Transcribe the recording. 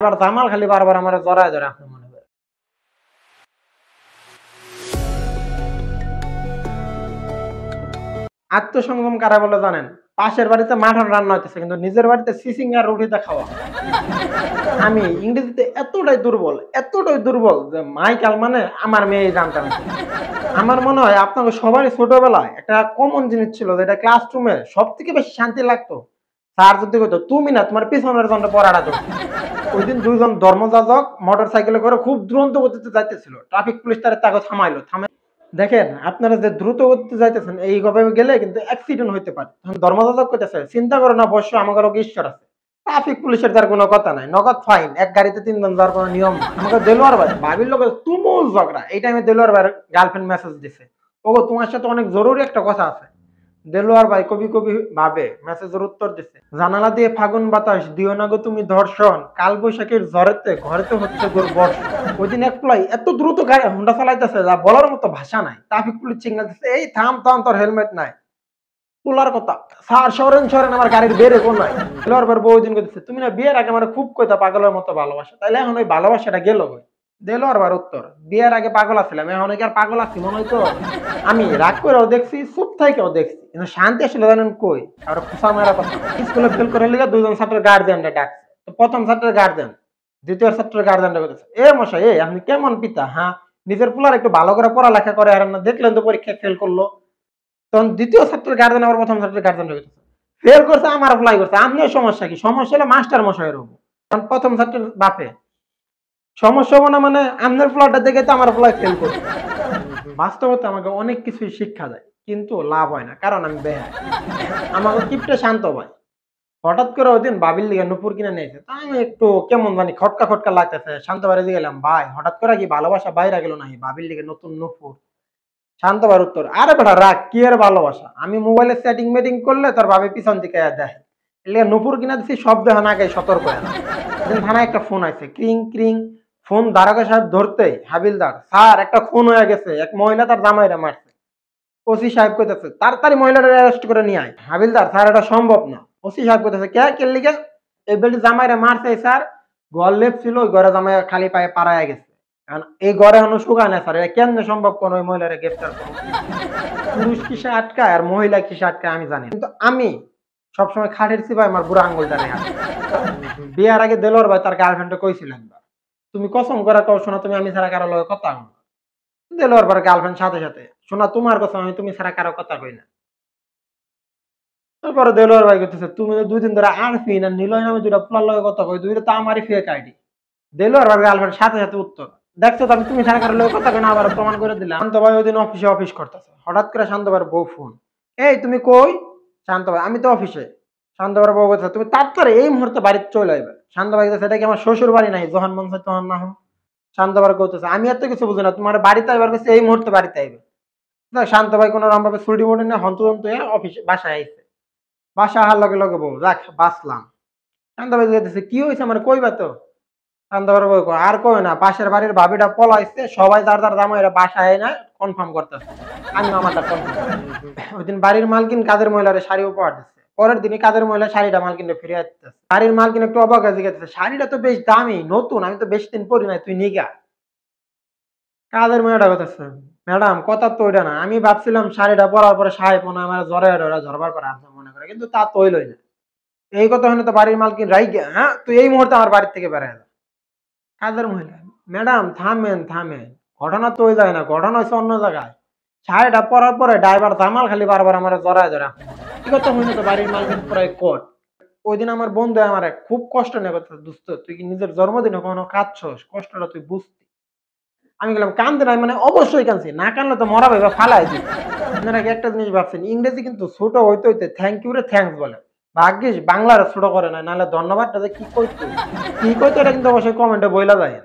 আবার জামাল খালি বারবার আমার জড়ায় ধরে আপনি মনে করেন। আত্মসংযম কারা বলে জানেন? পাশের বাড়িতে মাটন রান্না হইতেছে কিন্তু নিজের বাড়িতে সিসিঙ্গার রুটিতে খাওয়া। আমি ইংরেজিতে এতটাই দুর্বল যে মাইকেল মানে আমার মেয়ে জানতাম না। আমার মনে হয় আপনাদের সবারই ছোটবেলায় একটা কমন জিনিস ছিল যেটা ক্লাসরুমে সবথেকে বেশি শান্তি লাগতো। স্যার যদি কইতো তুমি না তোমার পিছনের জনটা পড়াটা দাও। ওইদিন দুইজন ধর্মযাজক মোটরসাইকেলে করে খুব দ্রুত গতিতে যাইতেছিল। ট্রাফিক পুলিশ তাকে থামাইলো। দেখেন আপনারা যে দ্রুত গতিতে যাইতেছেন এইভাবে গেলে কিন্তু অ্যাক্সিডেন্ট হইতে পারে। তখন ধর্মযাজক কইতেছে চিন্তা করো না অবশ্য আমাদের ঈশ্বর আছে। ট্রাফিক পুলিশের তার কোনো কথা নাই, নগদ ফাইন, এক গাড়িতে ৩ জন যাওয়ার কোনো নিয়ম না। আমাকে দেলোয়ার ভাই ভাবির লোকের তুমুল ঝগড়া। এই টাইমে দেলোয়ার ভাইয়ের গার্লফ্রেন্ড মেসেজ দিছে, ওগো তোমার সাথে অনেক জরুরি একটা কথা আছে। দেলোয়ার ভাই কবি কবি ভাবে মেসেজের উত্তর দিছে, জানালা দিয়ে ফাগুন বাতাস দিও না গো তুমি ধর্ষণ, কাল বৈশাখীর ঝড়েতে ঘরেতে হচ্ছে গোর বর্ষণ। ওই দিন এক প্লাই এত দ্রুত গাড়ি হুন্ডা চালাইতেছে যা বলার মতো ভাষা নাই। ট্রাফিক পুলিশ সিগন্যাল দিচ্ছে, এই থাম থাম তোর হেলমেট নাই। তোলার কথা স্যার সরেন সরেন আমার গাড়ির বেরে কোন নাই। দেলোয়ার ভাইয়ের বউ দিন কইতেছে তুমি না বিয়ের আগে আমার খুব কইতা পাগলের মতো ভালোবাসা, তাইলে এখন ওই ভালোবাসাটা গেল কই? দেলোয়ার ভাইয়ের উত্তর, বিয়ের আগে পাগল আছিলাম এখন কি আর পাগল আছি মনে হইতো? আমি রাগ করেও দেখছি চুপ থাইকেও দেখছি কিন্তু শান্তি আসলে জানেন কই? আর খুশা মেরা কথা স্কুলে ফেল করে লিগা দুইজন ছাত্রের গার্ডিয়ানটা ডাকছে। তো প্রথম ছাত্রের গার্ডিয়ান দ্বিতীয় ছাত্রের গার্ডিয়ানটা কইতেছে, এ মশাই এই আপনি কেমন পিতা? হ্যাঁ নিজের পোলার একটু ভালো করে পড়ালেখা করে আর না দেখলেন তো পরীক্ষায় ফেল করলো। তখন দ্বিতীয় ছাত্রের গার্জেন আবার প্রথম ছাত্রের গার্জেন হয়ে গেছে, ফেল করছে আমার অ্যাপ্লাই করছে, আপনার সমস্যা কি? সমস্যা হলো মাস্টার মশাইয়ের হবো। কারণ প্রথম ছাত্রের বাপে সমস্যা হবো না মানে আপনার ফ্লটা দেখে তো আমার ফ্লাই ফেল করছে। বাস্তবতা আমাকে অনেক কিছুই শিক্ষা দেয় কিন্তু লাভ হয় না কারণ আমি বেহায়। আমাকে কিপটে শান্ত ভাই হঠাৎ করে ওই দিন বাবির লিগে নুপুর কিনে নিয়েছে, তা আমি একটু কেমন জানি খটকা খটকা লাগতেছে। শান্ত বাড়ি গেলাম, ভাই হঠাৎ করে কি ভালোবাসা বাইরে গেল নাকি বাবির লিগে নতুন নুপুর? শান্তবার উত্তর, আরে বেটা রাগ কি এর ভালোবাসা, আমি মোবাইলে সেটিং মেটিং করলে তোর ভাবে পিছন দিকে দেখে এলে নুপুর কিনা দিছি শব্দ হয় না গায়ে সতর্ক হয় না। সেদিন থানায় একটা ফোন আছে, ক্রিং ক্রিং। ফোন দারোগা সাহেব ধরতেই হাবিলদার, স্যার একটা খুন হয়ে গেছে, এক মহিলা তার জামাইরা মারছে। ওসি সাহেব কইতেছে তাড়াতাড়ি মহিলাটা অ্যারেস্ট করে নিয়ে আয়। হাবিলদার, স্যার এটা সম্ভব না। ওসি সাহেব কইতেছে কে কে লিগে? এই বেটি জামাইরা মারছে স্যার, ঘর লেপ ছিল ওই ঘরে জামাই খালি পায়ে পাড়ায় গেছে। এই ঘরে এখনো শুকায় না স্যার, এটা কেমনে সম্ভব কোন ওই মহিলারে গ্রেফতার করবো? পুরুষ কিসে আটকায় আর মহিলা কিসে আটকায় আমি জানি, কিন্তু আমি সবসময় খাটের চিপায় আমার বুড়া আঙ্গুলটা রেখা। বিয়ার আগে দেলোয়ার ভাই তার গার্লফ্রেন্ডে কইছিলেন, তুমি কসম করে কও শোনা তুমি আমি ছাড়া কারো লগে কথা কও না। দেলোয়ার ভাইয়ের গার্লফ্রেন্ড সাথে সাথে, শোনা তোমার কসম আমি তুমি ছাড়া কারো কথা কই না। তারপরে দেলোয়ার ভাই কইতেছে তুমি তো ২ দিন ধরে আরফিন আর নিলয় নামে দুইটা পোলার লগে কথা কই, দুইটা তো আমারই ফেক আইডি। দেলোয়ার ভাইয়ের গার্লফ্রেন্ড সাথে সাথে উত্তর, দেখছো তো আমি তুমি ছাড়া কারো লগে কথা কই না, আবার প্রমাণ করে দিলাম। শান্ত ভাই ওইদিন অফিসে অফিস করতেছে, হঠাৎ করে শান্ত ভাইয়ের বউ ফোন, এই তুমি কই? শান্ত ভাই, আমি তো অফিসে। শান্ত ভাইয়ের বউ কইতেছে তুমি তাড়াতাড়ি এই মুহূর্তে বাড়িতে চলে আইবে। শান্ত ভাই কইতেছে এটা কি আমার শ্বশুর বাড়ি নাই যখন মন চায় তখন না হোক। শান্ত ভাই কইতেছে আমি এত কিছু বুঝি না, তোমার বাড়িতে আইবার কইছে এই মুহূর্তে বাড়িতে আইবে। শান্ত ভাই কোনো রকম ভাবে ছুটি মোটে না হন্তদন্ত হয়ে অফিসে বাসায় আইছে। বাসা আহার লগে লগে বউ যাক বাঁচলাম। শান্ত ভাই কইতেছে কি হইছে আমার কইবা তো? শান্ত ভাই বউ কয় আর কই না, পাশের বাড়ির ভাবিটা পলাইছে, সবাই যার যার জামাইরা বাসায় না কনফার্ম করতেছে। আমি আমারটা কনফার্ম। ওইদিন বাড়ির মালকিন কাজের মহিলারে শাড়ি উপহার দিচ্ছে, পরের দিনই কাজের মহিলা শাড়িটা মালকিনকে ফিরিয়ে দিতেছে। বাড়ির মালকিন একটু অবাক হয়ে জিজ্ঞাসা, শাড়িটা তো বেশ দামি নতুন, আমি তো বেশি দিন পরি নাই, তুই নিগা। কাজের মেয়েটা বলতেছে, ম্যাডাম কথা তো ওইটা না, আমি ভাবছিলাম শাড়িটা পরার পরে সাহেব মনে হয় আমার জ্বরে ঝরবার করে আপনি মনে করে, কিন্তু তা তো হইলই না। এই কথা হলে তো বাড়ির মালকিন রাই গিয়া, হ্যাঁ তুই এই মুহূর্তে আমার বাড়ির থেকে বেড়ায় যা। কাজের মহিলা, ম্যাডাম থামেন থামেন, ঘটনা তো ওই যায় না, ঘটনা হচ্ছে অন্য জায়গায়। শাড়িটা পরার পরে ড্রাইভার জামাল খালি বারবার আমার জড়ায় জড়া। কি কথা হইলো তো বাড়ির মালকিন প্রায় কোট। ওই দিন আমার বন্ধু আমার খুব কষ্ট নিয়ে কথা, দোস্ত তুই কি নিজের জন্মদিনে কোনো কাঁদছস, কষ্টটা তুই বুঝতি। আমি গেলাম কান্দে নাই মানে অবশ্যই কাঁদছি, না কানলে তো মরা ভাইবা ফালাই দিই। আপনারা কি একটা জিনিস ভাবছেন, ইংরেজি কিন্তু ছোট হইতে হইতে থ্যাংক ইউ রে থ্যাঙ্কস বলে, ভাগ্যিস বাংলার ছোট করে না, নাহলে ধন্যবাদটা যে কি কইতো এটা কিন্তু অবশ্যই কমেন্টে বইলা যায়।